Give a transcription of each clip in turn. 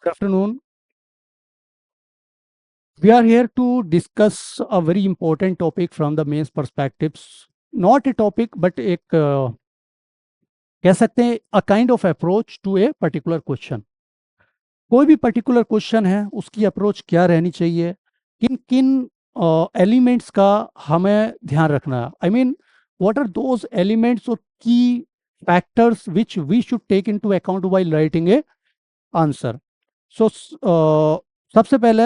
Good afternoon. We are here to discuss a very important topic from the mains perspectives. Not a topic, but एक कह सकते हैं a kind of approach to a particular question. कोई भी particular question है उसकी approach क्या रहनी चाहिए, किन किन एलिमेंट्स का हमें ध्यान रखना है. I mean what are those elements और key factors which we should take into account while writing a answer. So सबसे पहले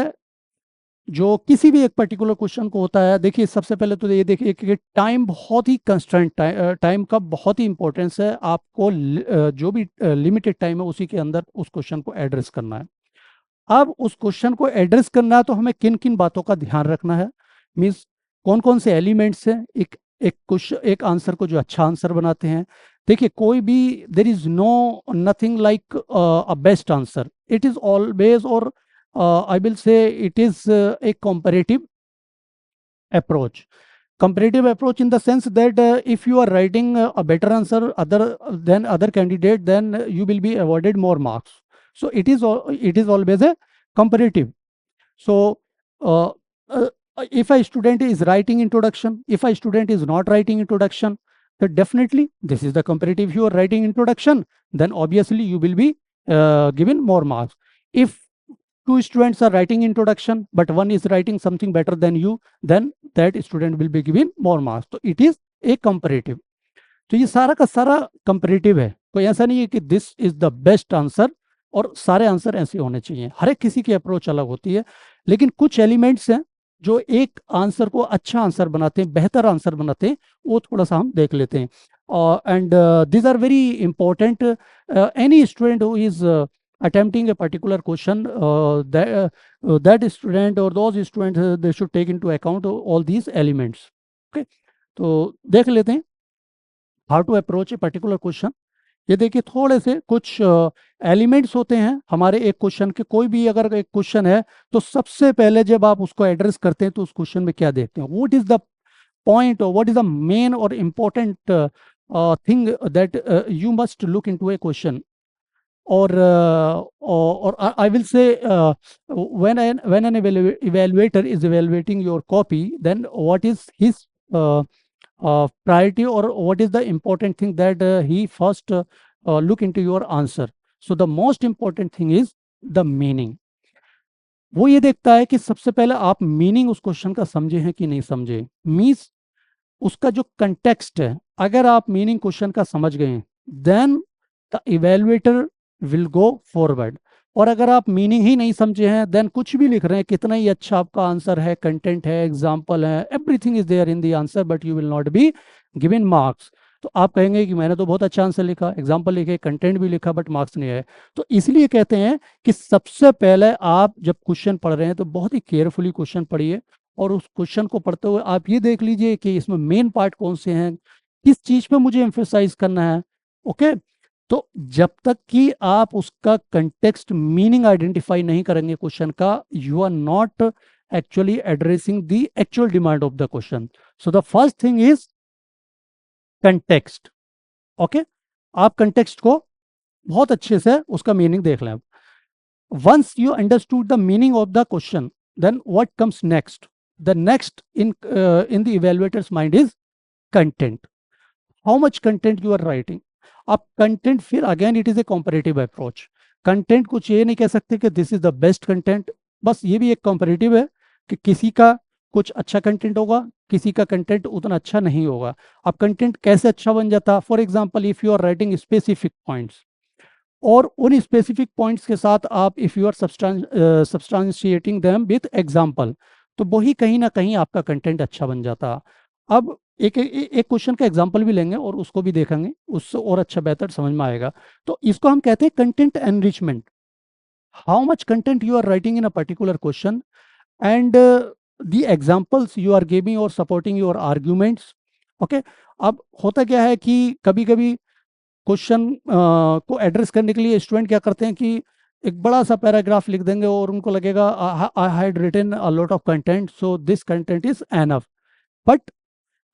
जो किसी भी एक पर्टिकुलर क्वेश्चन को होता है, देखिए सबसे पहले तो ये देखिए कि टाइम बहुत ही कंस्ट्रेंट टाइम का बहुत ही इंपॉर्टेंस है. आपको जो भी लिमिटेड टाइम है उसी के अंदर उस क्वेश्चन को एड्रेस करना है. अब उस क्वेश्चन को एड्रेस करना है तो हमें किन किन बातों का ध्यान रखना है, मीन्स कौन कौन से एलिमेंट्स हैं एक एक क्वेश्चन एक आंसर को जो अच्छा आंसर बनाते हैं. देखिए कोई भी there is no nothing like a best answer. It is always और I will say it is a comparative approach. Comparative approach in the sense that if you are writing a better answer other than other candidate, then you will be awarded more marks. So it is always a comparative. So uh, uh, if a student is writing introduction, if a student is not writing introduction, then definitely this is the comparative. If you are writing introduction, then obviously you will be given more marks. If two students are writing introduction but one is writing something better than you, then that student will be given more marks. तो it is a comparative. तो ये सारा का सारा comparative है. कोई ऐसा नहीं है कि this is the best answer और सारे आंसर ऐसे होने चाहिए. हर एक किसी की अप्रोच अलग होती है, लेकिन कुछ एलिमेंट्स हैं जो एक आंसर को अच्छा आंसर बनाते हैं, बेहतर आंसर बनाते हैं. वो थोड़ा सा हम देख लेते हैं. And this are very important. Any student who is attempting a particular question, that student or those students they should take into account all these elements. Okay, तो देख लेते हैं how to approach a particular question. ये देखिए थोड़े से कुछ elements होते हैं हमारे एक क्वेश्चन के. कोई भी अगर एक क्वेश्चन है तो सबसे पहले जब आप उसको एड्रेस करते हैं तो उस क्वेश्चन में क्या देखते हैं, व्हाट इज द पॉइंट और व्हाट इज द मेन और important thing that you must look into A question. Or I will say when an evaluator is evaluating your copy, then what is his priority or what is the important thing that he first look into your answer. So the most important thing is the meaning. वो ये देखता है कि सबसे पहले आप meaning उस question का समझे हैं कि नहीं समझे. मीन्स उसका जो कंटेक्स्ट है, अगर आप मीनिंग क्वेश्चन का समझ गए then the evaluator will go forward. और अगर आप मीनिंग ही नहीं समझे हैं देन कुछ भी लिख रहे हैं, कितना ही अच्छा आपका आंसर है, कंटेंट है, एग्जाम्पल है, everything is there in the answer, but you will not be given marks. तो आप कहेंगे कि मैंने तो बहुत अच्छा आंसर लिखा, एग्जाम्पल लिखे, कंटेंट भी लिखा, बट मार्क्स नहीं आए. तो इसलिए कहते हैं कि सबसे पहले आप जब क्वेश्चन पढ़ रहे हैं तो बहुत ही केयरफुली क्वेश्चन पढ़िए. और उस क्वेश्चन को पढ़ते हुए आप ये देख लीजिए कि इसमें मेन पार्ट कौन से हैं, किस चीज पे मुझे एम्फेसाइज करना है. ओके, तो जब तक कि आप उसका कंटेक्स्ट मीनिंग आइडेंटिफाई नहीं करेंगे क्वेश्चन का, you are not actually addressing the actual demand of the question. So the first thing is context. Okay, आप कंटेक्स्ट को बहुत अच्छे से उसका मीनिंग देख लें. Once you understood the meaning of the question, then what comes next. The next in the evaluator's mind is content. How much content you are writing. अब content फिर again it is a comparative approach. Content कुछ ये नहीं कह सकते कि this is the best content, बस ये भी एक कॉम्परेटिव है कि किसी का कुछ अच्छा कंटेंट होगा, किसी का कंटेंट उतना अच्छा नहीं होगा. अब कंटेंट कैसे अच्छा बन जाता, for example if you are writing specific points और उन स्पेसिफिक पॉइंट्स के साथ आप if you are substantiating them with example, तो वही कहीं ना कहीं आपका कंटेंट अच्छा बन जाता. अब एक क्वेश्चन का एग्जांपल भी लेंगे और उसको भी देखेंगे, उससे और अच्छा बेहतर समझ में आएगा. तो इसको हम कहते हैं content enrichment. How much content you are writing in a particular question and the examples you are giving और सपोर्टिंग योर आर्ग्यूमेंट्स. ओके, अब होता क्या है कि कभी कभी क्वेश्चन को एड्रेस करने के लिए स्टूडेंट क्या करते हैं कि एक बड़ा सा पैराग्राफ लिख देंगे और उनको लगेगा I had written a lot of content, so this content is enough. But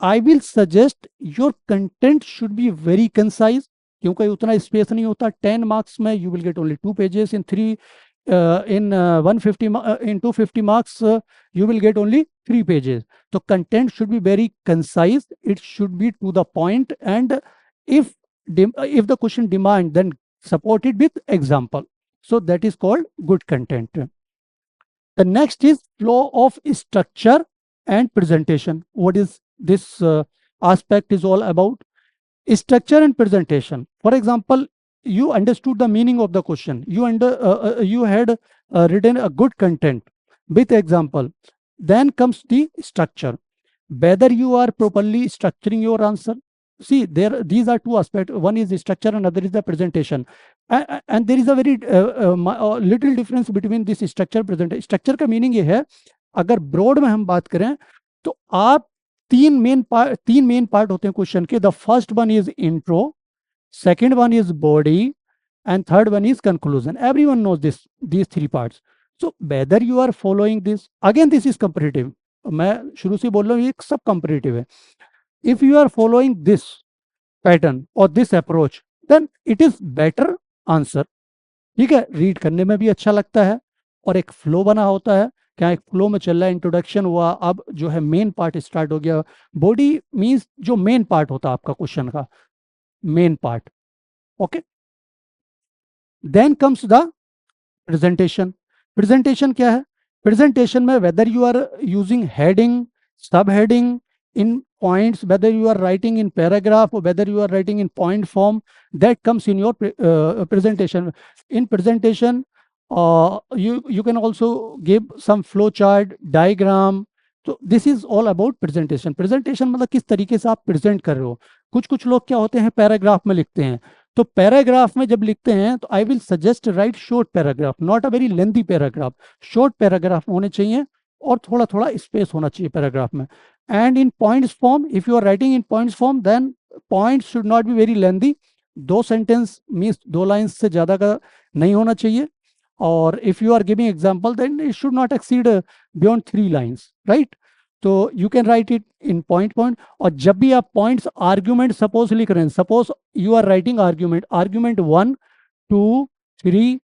I will suggest your content should be very concise, क्योंकि उतना स्पेस नहीं होता. 10 मार्क्स में you will get only 2 pages. In 3 in 150 in 250 marks you will get only 3 pages. So content should be very concise, it should be to the point, and if if the question demand, then support it with example. So that is called good content. The next is flow of structure and presentation. What is this aspect is all about? Structure and presentation. For example, you understood the meaning of the question. You had written a good content with example. Then comes the structure. Whether you are properly structuring your answer. See, there these are two aspects. One is the structure, and other is the presentation. And there is a very little difference between this structure presentation. Structure का meaning ये है, अगर broad में हम बात करें तो आप तीन मेन पार्ट होते हैं क्वेश्चन के. The first one is intro, second one is body, and third one is conclusion. Everyone knows these three parts. So whether you are following this, again this is comparative. मैं शुरू से बोल रहा हूँ ये सब comparative है. If you are following this pattern or this approach, then it is better answer. ठीक है, रीड करने में भी अच्छा लगता है और एक फ्लो बना होता है. क्या एक फ्लो में चल रहा है, इंट्रोडक्शन हुआ, अब जो है मेन पार्ट स्टार्ट हो गया. बॉडी मींस जो मेन पार्ट होता है आपका क्वेश्चन का main part. Okay, then comes the presentation. Presentation क्या है? प्रेजेंटेशन में whether you are using heading, sub heading, in points, whether you are writing in paragraph or whether you are writing in point form, that comes in your presentation. In presentation, you can also give some flow chart, diagram. So this is all about presentation. Presentation मतलब किस तरीके से आप present कर रहे हो. कुछ लोग क्या होते हैं पैराग्राफ में लिखते हैं. तो पैराग्राफ में जब लिखते हैं तो I will suggest right short paragraph, not a very lengthy paragraph. Short paragraph होने चाहिए और थोड़ा थोड़ा स्पेस होना चाहिए पैराग्राफ में. And in points form, if you are writing in points form, then points should not be very lengthy. 2 sentence means 2 lines से ज़्यादा का नहीं होना चाहिए. और if you are giving example then it should not exceed beyond 3 lines, right. तो you can write it in point. और जब भी आप पॉइंट्स आर्ग्यूमेंट सपोज लिख रहे हैं, suppose you are writing argument 1 2 3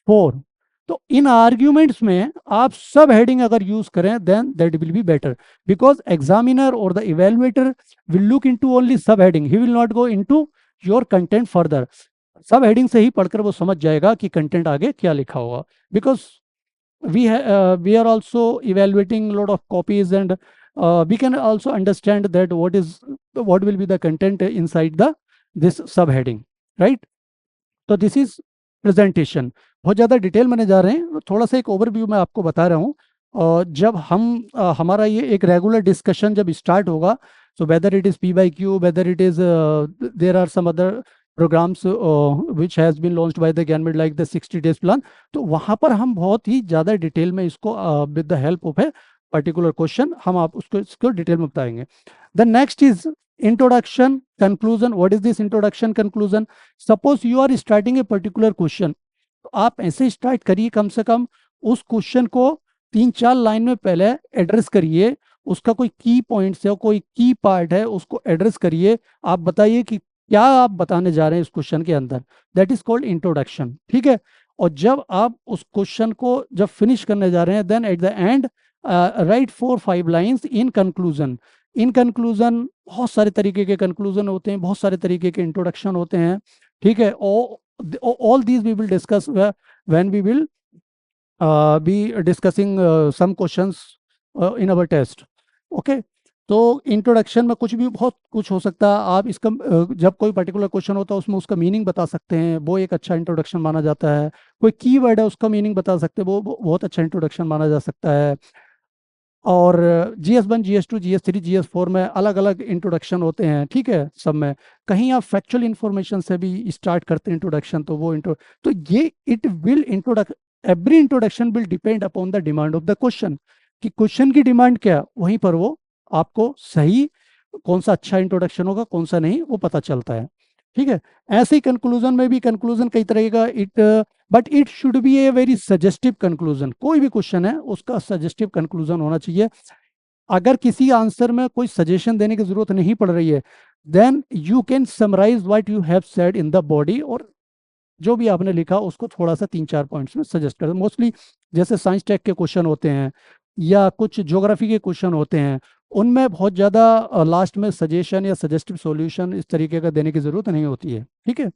4, तो इन आर्ग्यूमेंट्स में आप सब हेडिंग अगर यूज करें then that will be better, because examiner और the evaluator will look into only sub heading, he will not go into your content further. Sub heading से ही पढ़कर वो समझ जाएगा कि कंटेंट आगे क्या लिखा होगा. Because we are also evaluating a lot of copies, and we can also understand that what will be the content inside this subheading, right. तो दिस इज प्रेजेंटेशन. बहुत ज़्यादा डिटेल में नहीं जा रहे हैं, थोड़ा सा एक ओवरव्यू मैं आपको बता रहा हूँ. जब हम हमारा ये एक रेगुलर डिस्कशन जब स्टार्ट होगा, so whether it is PYQ, whether it is there are some other programs which has been launched by the government like the 60 days plan, तो वहाँ पर हम बहुत ही ज़्यादा डिटेल में इसको with the help of a particular question हम आप इसको डिटेल में बताएंगे. The next is introduction conclusion. What is this introduction conclusion? Suppose you are starting a particular question, तो आप ऐसे स्टार्ट करिए, कम से कम उस क्वेश्चन को 3-4 लाइन में पहले एड्रेस करिए. उसका कोई की पॉइंट्स है, कोई की पार्ट है, उसको एड्रेस करिए. आप बताइए कि क्या आप बताने जा रहे हैं इस क्वेश्चन के अंदर. दैट इज कॉल्ड इंट्रोडक्शन, ठीक है. और जब आप उस क्वेश्चन को जब फिनिश करने जा रहे हैं, then at the end write 4-5 lines in conclusion. In conclusion बहुत सारे तरीके के कंक्लूजन होते हैं, बहुत सारे तरीके के इंट्रोडक्शन होते हैं, ठीक है. All these we will discuss when we will be discussing some questions in our test. Okay, तो इंट्रोडक्शन में कुछ भी बहुत कुछ हो सकता है. आप इसका जब कोई पर्टिकुलर क्वेश्चन होता है उसमें उसका मीनिंग बता सकते हैं, वो एक अच्छा इंट्रोडक्शन माना जाता है. कोई कीवर्ड है उसका मीनिंग बता सकते हैं, वो बहुत अच्छा इंट्रोडक्शन माना जा सकता है. और GS1, GS2, GS3, GS4 में अलग अलग इंट्रोडक्शन होते हैं, ठीक है. सब में कहीं आप फैक्चुअल इंफॉर्मेशन से भी स्टार्ट करते हैं इंट्रोडक्शन, तो वो तो ये it will every introduction will depend upon the demand of the question, कि क्वेश्चन की डिमांड क्या, वहीं पर वो आपको सही कौन सा अच्छा इंट्रोडक्शन होगा, कौन सा नहीं, वो पता चलता है, ठीक है. ऐसे ही कंक्लूजन में भी, कंक्लूजन कई तरह का but it should be a very suggestive conclusion. कोई भी क्वेश्चन है उसका सजेस्टिव कंक्लूजन होना चाहिए. अगर किसी आंसर में कोई सजेशन देने की जरूरत नहीं पड़ रही है, then you can summarise what you have said in the body, और जो भी आपने लिखा उसको थोड़ा सा 3-4 पॉइंट्स में सजेस्ट कर, मोस्टली जैसे साइंस टेक के क्वेश्चन होते हैं या कुछ ज्योग्राफी के क्वेश्चन होते हैं, उनमें बहुत ज़्यादा लास्ट में सजेशन या सजेस्टिव सॉल्यूशन इस तरीके का देने की ज़रूरत नहीं होती है, ठीक है।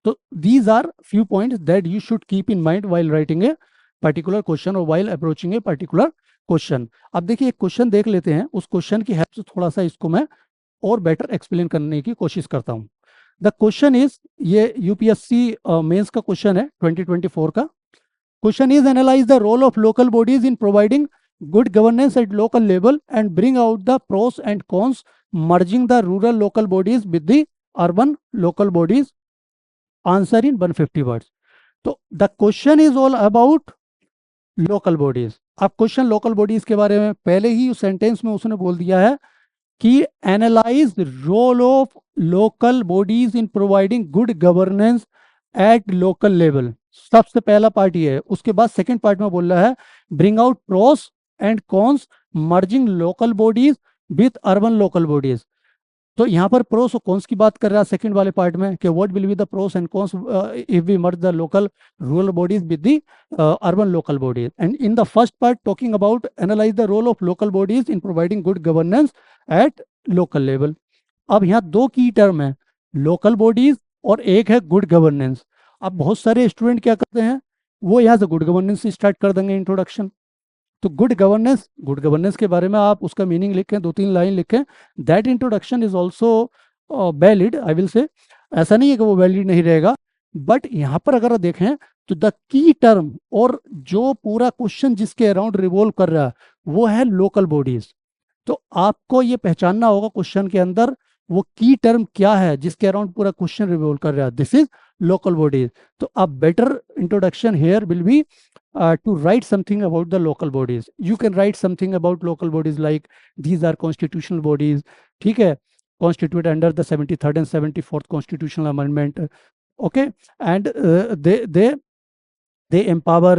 तो these are few points that you should keep in mind while writing a particular question और while approaching a particular question. अब देखिए एक क्वेश्चन देख लेते हैं, उस क्वेश्चन की हेल्प से थोड़ा सा इसको मैं और बेटर एक्सप्लेन करने की कोशिश करता हूँ। द क्वेश्चन इज, ये यूपीएससी मेंस का क्वेश्चन है 2024 का। Question is, analyse the role of local bodies in providing good governance at local level and bring out the pros and cons merging the rural local bodies with the urban local bodies, answer in 150 words. तो the question is all about local bodies. अब question local bodies के बारे में पहले ही उस sentence में उसने बोल दिया है कि analyse role of local bodies in providing good governance at local level. सबसे पहला पार्ट ये है। उसके बाद सेकंड पार्ट में बोल रहा है bring out pros and cons merging local bodies with urban local bodies. तो यहाँ पर प्रोस और कॉन्स की बात कर रहा है सेकंड वाले पार्ट में कि what will be the pros and cons if we merge the local rural bodies with the urban local bodies. And in the first part talking about analyse the role of local bodies in providing good governance at local level. अब यहाँ दो की term है, local bodies और एक है good governance. अब बहुत सारे स्टूडेंट क्या करते हैं, वो यहाँ से गुड गवर्नेंस से स्टार्ट कर देंगे इंट्रोडक्शन। तो गुड गवर्नेंस के बारे में आप उसका मीनिंग लिखें, 2-3 लाइन लिखें। That introduction is also valid, I will say. ऐसा नहीं है कि वो वैलिड नहीं रहेगा, बट यहाँ पर अगर देखें तो द की टर्म और जो पूरा क्वेश्चन जिसके अराउंड रिवॉल्व कर रहा है वो है लोकल बॉडीज। तो आपको ये पहचानना होगा क्वेश्चन के अंदर वो की टर्म क्या है जिसके अराउंड पूरा क्वेश्चन रिवॉल्व कर रहा है, दिस इज लोकल बॉडीज। तो अब better introduction here will be to write something about the local bodies. You can write something about local bodies like these are constitutional bodies, ठीक है, constituted under the 73rd and 74th constitutional amendment, okay, and they empower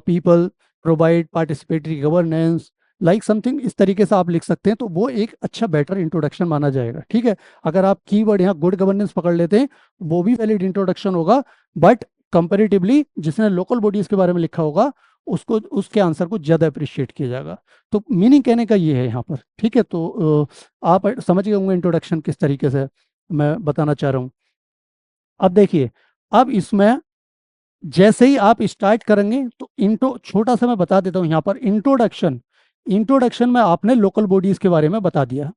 people, provide participatory governance, like something इस तरीके से आप लिख सकते हैं। तो वो एक अच्छा बेटर इंट्रोडक्शन माना जाएगा, ठीक है। अगर आप कीवर्ड यहाँ गुड गवर्नेंस पकड़ लेते हैं वो भी वैलिड इंट्रोडक्शन होगा, बट कंपेरेटिवली जिसने लोकल बॉडीज के बारे में लिखा होगा उसको उसके आंसर को ज़्यादा अप्रिशिएट किया जाएगा। तो मीनिंग कहने का ये है यहाँ पर, ठीक है। तो आप समझ गए होंगे इंट्रोडक्शन किस तरीके से मैं बताना चाह रहा हूँ। अब देखिए, अब इसमें जैसे ही आप स्टार्ट करेंगे तो इंट्रो छोटा सा मैं बता देता हूँ यहाँ पर। इंट्रोडक्शन में आपने लोकल बॉडीज के बारे में बता दिया।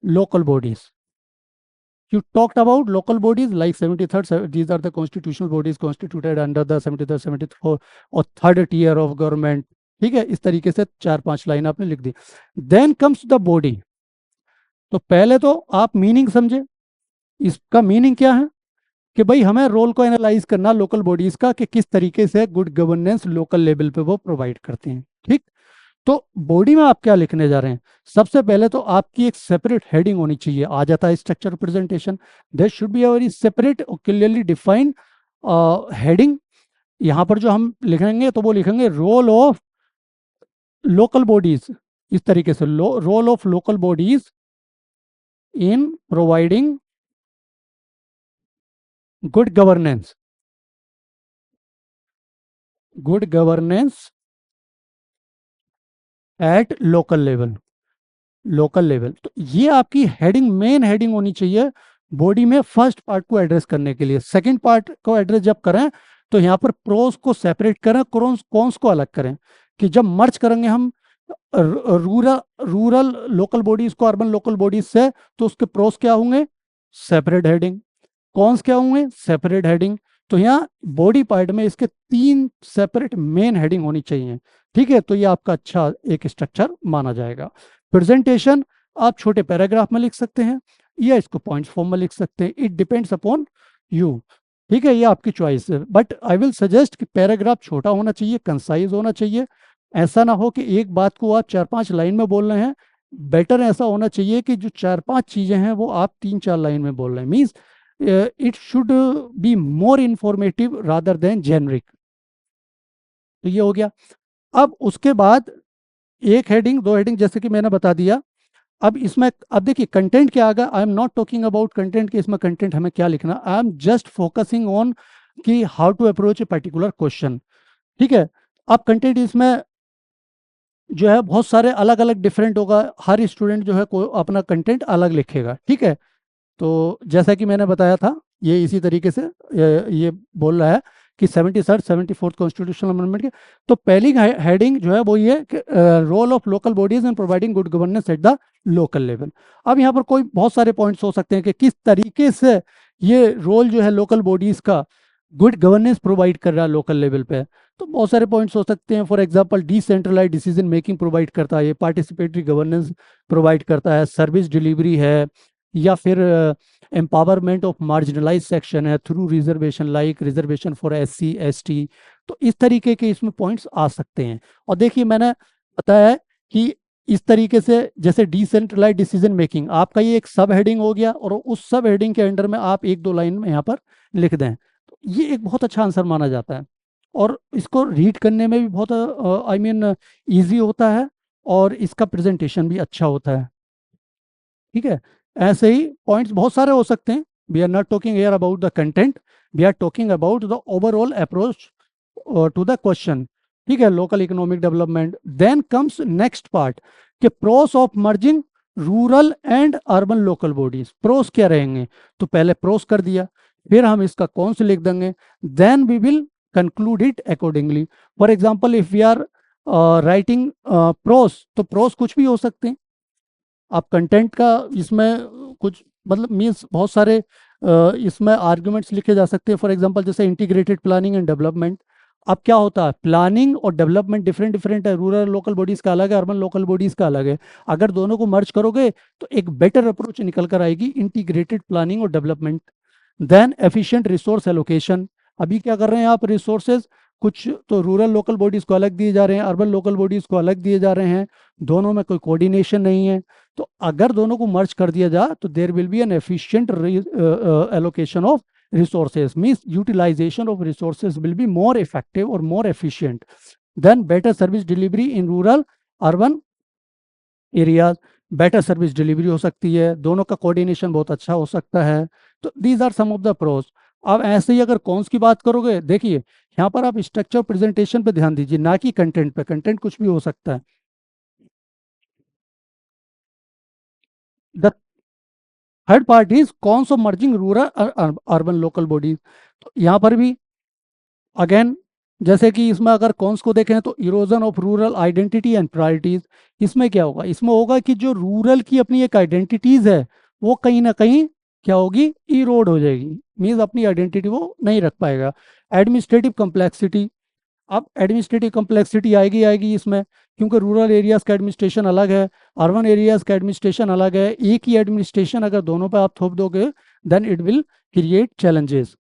Local bodies, you talked about local bodies like 73rd, these are the constitutional bodies constituted under the 73rd 74th और थर्ड टीयर ऑफ गवर्नमेंट, ठीक है। इस तरीके से 4-5 लाइन आपने लिख दी। Then comes the body. तो पहले तो आप मीनिंग समझे, इसका मीनिंग क्या है कि भाई हमें रोल को एनालाइज करना लोकल बॉडीज का कि किस तरीके से गुड गवर्नेंस लोकल लेवल पे वो प्रोवाइड करते हैं, ठीक। तो बॉडी में आप क्या लिखने जा रहे हैं, सबसे पहले तो आपकी एक सेपरेट हेडिंग होनी चाहिए। आ जाता है structure presentation, there should be a very separate और क्लियरली डिफाइंड हेडिंग। यहाँ पर जो हम लिखेंगे तो वो लिखेंगे रोल ऑफ लोकल बॉडीज, इस तरीके से role of local bodies in providing good governance at local level. तो ये आपकी हेडिंग, मेन हेडिंग होनी चाहिए बॉडी में फर्स्ट पार्ट को एड्रेस करने के लिए। सेकंड पार्ट को एड्रेस जब करें तो यहाँ पर प्रोस को सेपरेट करें, कॉन्स को अलग करें, कि जब मर्ज करेंगे हम रूरल लोकल बॉडीज को अर्बन लोकल बॉडीज से तो उसके प्रोस क्या होंगे, सेपरेट हेडिंग, कॉन्स क्या होंगे, सेपरेट हेडिंग। तो यहाँ बॉडी पार्ट में इसके 3 सेपरेट मेन हेडिंग होनी चाहिए, ठीक है। तो ये आपका अच्छा एक स्ट्रक्चर माना जाएगा। प्रेजेंटेशन आप छोटे पैराग्राफ में लिख सकते हैं या इसको पॉइंट्स फॉर्म में लिख सकते हैं, इट डिपेंड्स अपॉन यू, ठीक है। ये आपकी चॉइस है, बट आई विल सजेस्ट कि पैराग्राफ छोटा होना चाहिए, कंसाइज होना चाहिए। ऐसा ना हो कि एक बात को आप 4-5 लाइन में बोल रहे हैं, बेटर ऐसा होना चाहिए कि जो 4-5 चीजें हैं वो आप 3-4 लाइन में बोल रहे हैं। Means it should be more informative rather than generic. तो ये हो गया। अब उसके बाद एक हेडिंग, 2 हेडिंग जैसे कि मैंने बता दिया, अब इसमें अब देखिए कंटेंट क्या आएगा, I am not talking about content कि इसमें कंटेंट हमें क्या लिखना, I am just focusing on कि how to approach a particular question. ठीक है। अब कंटेंट इसमें जो है बहुत सारे अलग अलग डिफरेंट होगा, हर स्टूडेंट जो है को अपना कंटेंट अलग लिखेगा। ठीक है। तो जैसा कि मैंने बताया था, ये इसी तरीके से ये बोल रहा है कि 74th कॉन्स्टिट्यूशनल अमेंडमेंट के, तो पहली हेडिंग जो है वो ये कि role of local bodies in providing good governance at the local level. अब यहाँ पर कोई बहुत सारे पॉइंट्स हो सकते हैं कि किस तरीके से ये रोल जो है लोकल बॉडीज का गुड गवर्नेंस प्रोवाइड कर रहा है लोकल लेवल पे। तो बहुत सारे पॉइंट्स हो सकते हैं, for example decentralise decision making provide करता है, ये पार्टिसिपेटरी गवर्नेंस प्रोवाइड करता है, सर्विस डिलीवरी है, या फिर एम्पावरमेंट ऑफ मार्जिनलाइज सेक्शन है through reservation, like reservation for SC ST। तो इस तरीके के इसमें पॉइंट्स आ सकते हैं। और देखिए मैंने बताया है कि इस तरीके से जैसे डिसेंट्रलाइज डिसीजन मेकिंग आपका ये एक सब हेडिंग हो गया, और उस सब हेडिंग के अंडर में आप एक दो लाइन में यहाँ पर लिख दें, तो ये एक बहुत अच्छा आंसर माना जाता है, और इसको रीड करने में भी बहुत आई मीन ईजी होता है, और इसका प्रेजेंटेशन भी अच्छा होता है। ठीक है। ऐसे ही पॉइंट्स बहुत सारे हो सकते हैं। We are not talking here about the content, we are talking about the overall approach to the question. ठीक है। Local economic development, then comes next part कि pros of merging rural and urban local bodies. Pros क्या रहेंगे, तो पहले pros कर दिया, फिर हम इसका कौन से लिख देंगे, then we will conclude it accordingly. For example if we are writing pros, तो प्रोस कुछ भी हो सकते हैं। आप कंटेंट का इसमें कुछ मतलब मीन्स बहुत सारे इसमें आर्ग्यूमेंट्स लिखे जा सकते हैं। फॉर एग्जांपल जैसे इंटीग्रेटेड प्लानिंग एंड डेवलपमेंट। अब क्या होता है, प्लानिंग और डेवलपमेंट डिफरेंट डिफरेंट है, रूरल लोकल बॉडीज का अलग है, अर्बन लोकल बॉडीज का अलग है। अगर दोनों को मर्ज करोगे तो एक बेटर अप्रोच निकल कर आएगी, इंटीग्रेटेड प्लानिंग और development. Then efficient resource allocation. अभी क्या कर रहे हैं आप, रिसोर्सेज कुछ तो रूरल लोकल बॉडीज को अलग दिए जा रहे हैं, अर्बन लोकल बॉडीज को अलग दिए जा रहे हैं, दोनों में कोई कोऑर्डिनेशन नहीं है। तो अगर दोनों को मर्ज कर दिया जाए तो there will be N efficient allocation of resources, means utilization of resources will be more effective or more efficient. Then better service delivery in rural urban areas, better service delivery हो सकती है, दोनों का कोऑर्डिनेशन बहुत अच्छा हो सकता है। तो these are some of the pros. अब ऐसे ही अगर कॉन्स की बात करोगे, देखिए यहाँ पर आप स्ट्रक्चर प्रेजेंटेशन पे ध्यान दीजिए, ना कि कंटेंट पे। कंटेंट कुछ भी हो सकता है। The third part is cons of merging rural urban local bodies. तो यहाँ पर भी अगेन जैसे कि इसमें अगर कॉन्स को देखें तो erosion of rural identity and priorities. इसमें क्या होगा, इसमें होगा कि जो रूरल की अपनी एक आइडेंटिटीज है वो कहीं ना कहीं क्या होगी, इरोड हो जाएगी, मीन्स अपनी आइडेंटिटी वो नहीं रख पाएगा। Administrative complexity. अब एडमिनिस्ट्रेटिव कम्प्लेक्सिटी आएगी आएगी इसमें, क्योंकि रूरल एरियाज का एडमिनिस्ट्रेशन अलग है, अर्बन एरियाज का एडमिनिस्ट्रेशन अलग है। एक ही एडमिनिस्ट्रेशन अगर दोनों पे आप थोप दोगे then it will create challenges.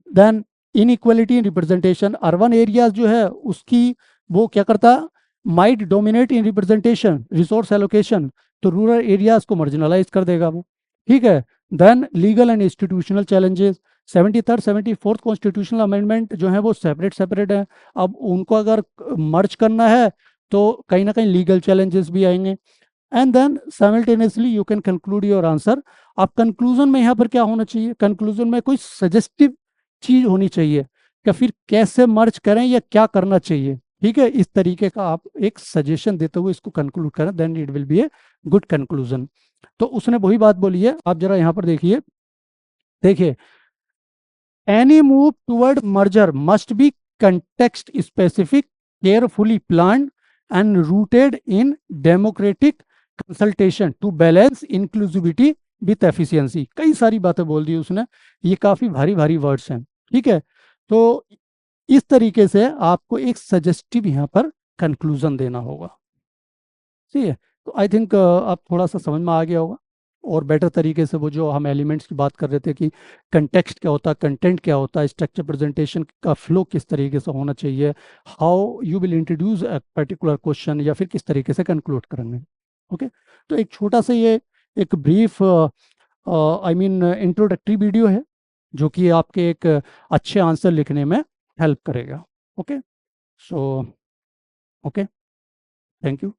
Then inequality in representation. Urban areas जो है उसकी वो क्या करता, might dominate in representation resource allocation, तो रूरल एरियाज को मार्जिनलाइज कर देगा वो। ठीक है। Then legal and institutional challenges. 74th constitutional amendment जो है वो सेपरेट सेपरेट है, अब उनको अगर मर्ज करना है तो कहीं ना कहीं लीगल चैलेंजेस भी आएंगे। And then simultaneously you can conclude your answer. अब कंक्लूजन में यहाँ पर क्या होना चाहिए, कंक्लूजन में कोई सजेस्टिव चीज होनी चाहिए कि फिर कैसे मर्ज करें या क्या करना चाहिए। ठीक है। इस तरीके का आप एक सजेशन देते हुए इसको कंक्लूड करें, then it will be a good conclusion. तो उसने वही बात बोली है, आप जरा यहाँ पर देखिए। देखिए any move toward merger must be context specific, carefully planned, and rooted in democratic consultation to balance inclusivity with efficiency। कई सारी बातें बोल दी उसने, ये काफी भारी भारी वर्ड्स हैं। ठीक है। तो इस तरीके से आपको एक सजेस्टिव यहाँ पर कंक्लूजन देना होगा। ठीक है। तो आई थिंक आप थोड़ा सा समझ में आ गया होगा, और बेटर तरीके से वो जो हम एलिमेंट्स की बात कर रहे थे कि कंटेक्स्ट क्या होता है, कंटेंट क्या होता है, स्ट्रक्चर प्रेजेंटेशन का फ्लो किस तरीके से होना चाहिए, how you will introduce a particular question, या फिर किस तरीके से कंक्लूड करेंगे। ओके। तो एक छोटा सा ये एक brief I mean introductory video है जो कि आपके एक अच्छे आंसर लिखने में हेल्प करेगा। Okay. So okay, thank you.